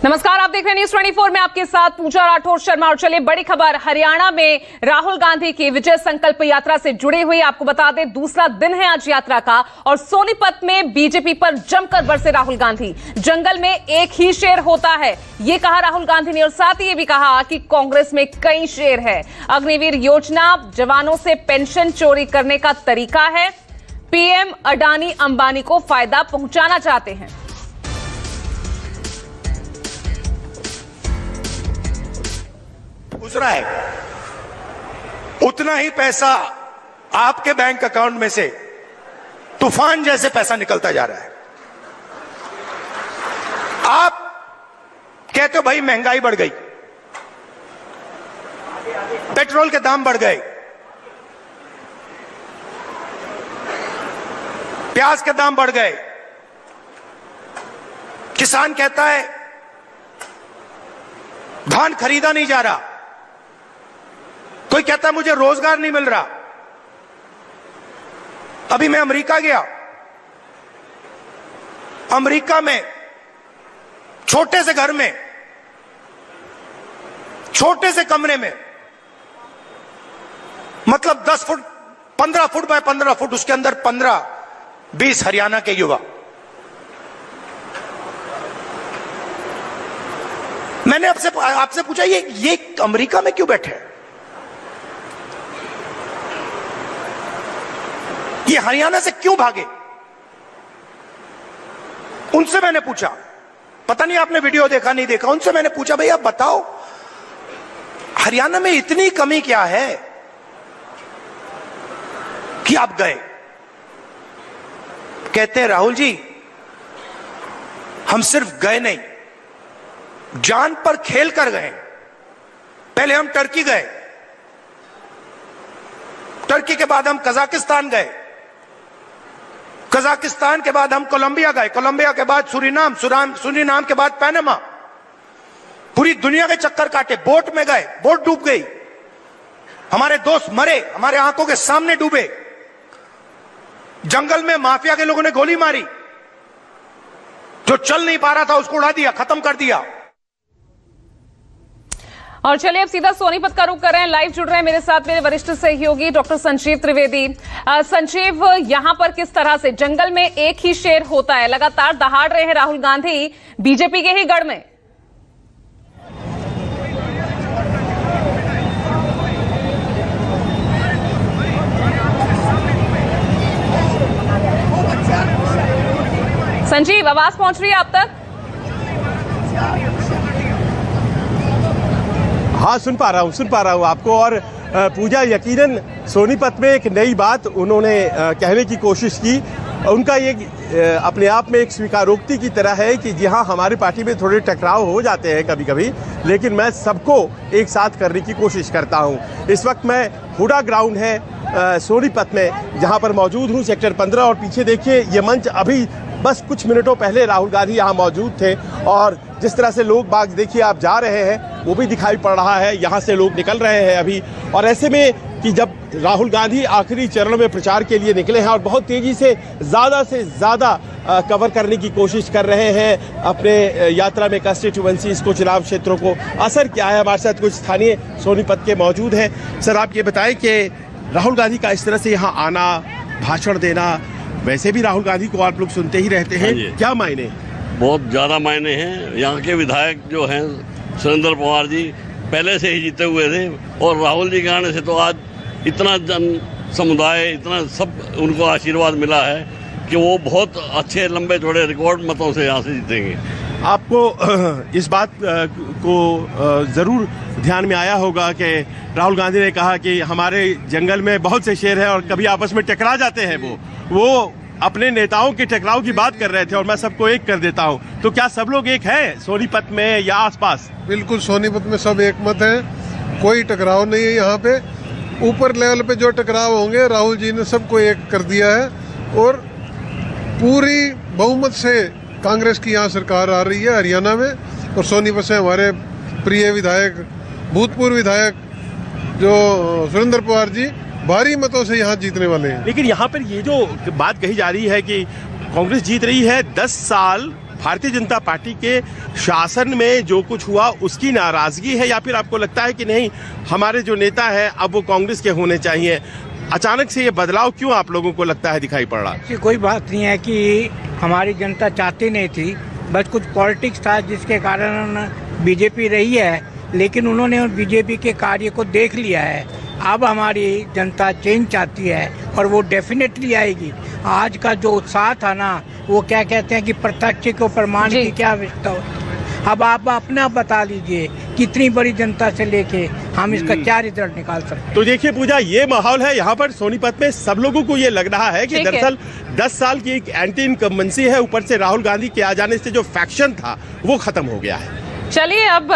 नमस्कार, आप देख रहे हैं न्यूज़ 24 में आपके साथ पूजा राठौर शर्मा। और चलिए बड़ी खबर हरियाणा में राहुल गांधी की विजय संकल्प यात्रा से जुड़ी हुई। आपको बता दें दूसरा दिन है आज यात्रा का और सोनीपत में बीजेपी पर जमकर बरसे राहुल गांधी। जंगल में एक ही शेर होता है, ये कहा राहुल गांधी ने और साथ ही ये भी कहा कि कांग्रेस में कई शेर है। अग्निवीर योजना जवानों से पेंशन चोरी करने का तरीका है। पीएम अडानी अंबानी को फायदा पहुंचाना चाहते हैं। पूछ रहा है उतना ही पैसा आपके बैंक अकाउंट में से तूफान जैसे पैसा निकलता जा रहा है। आप कहते हो भाई महंगाई बढ़ गई, पेट्रोल के दाम बढ़ गए, प्याज के दाम बढ़ गए। किसान कहता है धान खरीदा नहीं जा रहा, कोई कहता है मुझे रोजगार नहीं मिल रहा। अभी मैं अमेरिका गया, अमेरिका में छोटे से घर में, छोटे से कमरे में, मतलब 10 फुट 15 फुट बाय 15 फुट, उसके अंदर 15-20 हरियाणा के युवा। मैंने आपसे पूछा ये अमेरिका में क्यों बैठे हैं? ये हरियाणा से क्यों भागे? उनसे मैंने पूछा, पता नहीं आपने वीडियो देखा नहीं देखा, उनसे मैंने पूछा भाई आप बताओ हरियाणा में इतनी कमी क्या है कि आप गए? कहते हैं राहुल जी हम सिर्फ गए नहीं, जान पर खेल कर गए। पहले हम टर्की गए, टर्की के बाद हम कजाकिस्तान गए, कजाकिस्तान के बाद हम कोलंबिया गए, कोलंबिया के बाद सूरीनाम, सूरीनाम के बाद पनामा। पूरी दुनिया के चक्कर काटे, बोट में गए, बोट डूब गई, हमारे दोस्त मरे, हमारे आंखों के सामने डूबे। जंगल में माफिया के लोगों ने गोली मारी, जो चल नहीं पा रहा था उसको उड़ा दिया, खत्म कर दिया। और चलिए अब सीधा सोनीपत का रुख कर रहे हैं। लाइव जुड़ रहे हैं मेरे साथ मेरे वरिष्ठ सहयोगी डॉक्टर संजीव त्रिवेदी। संजीव, यहां पर किस तरह से जंगल में एक ही शेर होता है, लगातार दहाड़ रहे हैं राहुल गांधी बीजेपी के ही गढ़ में। संजीव, आवाज पहुंच रही है आप तक? हाँ, सुन पा रहा हूँ आपको। और पूजा, यकीनन सोनीपत में एक नई बात उन्होंने कहने की कोशिश की। उनका ये अपने आप में एक स्वीकारोक्ति की तरह है कि जी हाँ, हमारी पार्टी में थोड़े टकराव हो जाते हैं कभी कभी, लेकिन मैं सबको एक साथ करने की कोशिश करता हूँ। इस वक्त मैं हुडा ग्राउंड है सोनीपत में, जहाँ पर मौजूद हूँ, सेक्टर 15। और पीछे देखिए ये मंच, अभी बस कुछ मिनटों पहले राहुल गांधी यहाँ मौजूद थे और जिस तरह से लोग बाग देखिए आप जा रहे हैं वो भी दिखाई पड़ रहा है। यहाँ से लोग निकल रहे हैं अभी, और ऐसे में कि जब राहुल गांधी आखिरी चरण में प्रचार के लिए निकले हैं और बहुत तेजी से ज़्यादा कवर करने की कोशिश कर रहे हैं अपने यात्रा में कंस्टिट्यूएंसीज को, चुनाव क्षेत्रों को। असर क्या है? हमारे साथ कुछ स्थानीय सोनीपत के मौजूद हैं। सर, आप ये बताएं कि राहुल गांधी का इस तरह से यहाँ आना, भाषण देना, वैसे भी राहुल गांधी को आप लोग सुनते ही रहते हैं, क्या मायने? बहुत ज़्यादा मायने हैं। यहाँ के विधायक जो हैं सुरेंद्र पवार जी पहले से ही जीते हुए थे, और राहुल जी के आने से तो आज इतना जन समुदाय, इतना सब उनको आशीर्वाद मिला है कि वो बहुत अच्छे लंबे चौड़े रिकॉर्ड मतों से यहाँ से जीतेंगे। आपको इस बात को ज़रूर ध्यान में आया होगा कि राहुल गांधी ने कहा कि हमारे जंगल में बहुत से शेर हैं और कभी आपस में टकरा जाते हैं। वो अपने नेताओं के टकराव की बात कर रहे थे और मैं सबको एक कर देता हूं। तो क्या सब लोग एक हैं सोनीपत में या आसपास? बिल्कुल, सोनीपत में सब एक मत है, कोई टकराव नहीं है। यहाँ पे ऊपर लेवल पे जो टकराव होंगे राहुल जी ने सबको एक कर दिया है और पूरी बहुमत से कांग्रेस की यहाँ सरकार आ रही है हरियाणा में। और सोनीपत से हमारे प्रिय विधायक, भूतपूर्व विधायक जो सुरेंद्र पवार जी भारी मतों से यहाँ जीतने वाले हैं। लेकिन यहाँ पर ये जो बात कही जा रही है कि कांग्रेस जीत रही है 10 साल भारतीय जनता पार्टी के शासन में जो कुछ हुआ उसकी नाराजगी है, या फिर आपको लगता है कि नहीं हमारे जो नेता हैं अब वो कांग्रेस के होने चाहिए? अचानक से ये बदलाव क्यों आप लोगों को लगता है दिखाई पड़ रहा? ऐसी कोई बात नहीं है कि हमारी जनता चाहती नहीं थी, बस कुछ पॉलिटिक्स था जिसके कारण बीजेपी रही है, लेकिन उन्होंने बीजेपी के कार्य को देख लिया है। अब हमारी जनता चेंज चाहती है और वो डेफिनेटली आएगी। आज का जो उत्साह था ना, वो क्या कहते हैं कि प्रत्यक्ष को प्रमाण की क्या आवश्यकता होती है। अब आप अपना बता लीजिए कितनी बड़ी जनता से लेके हम इसका क्या रिजल्ट निकाल सकते हैं। तो देखिए पूजा, ये माहौल है यहाँ पर सोनीपत में। सब लोगों को ये लग रहा है कि दरअसल 10 साल की एक एंटी इनकम्बेंसी है, ऊपर से राहुल गांधी के आ जाने से जो फैक्शन था वो खत्म हो गया है। चलिए अब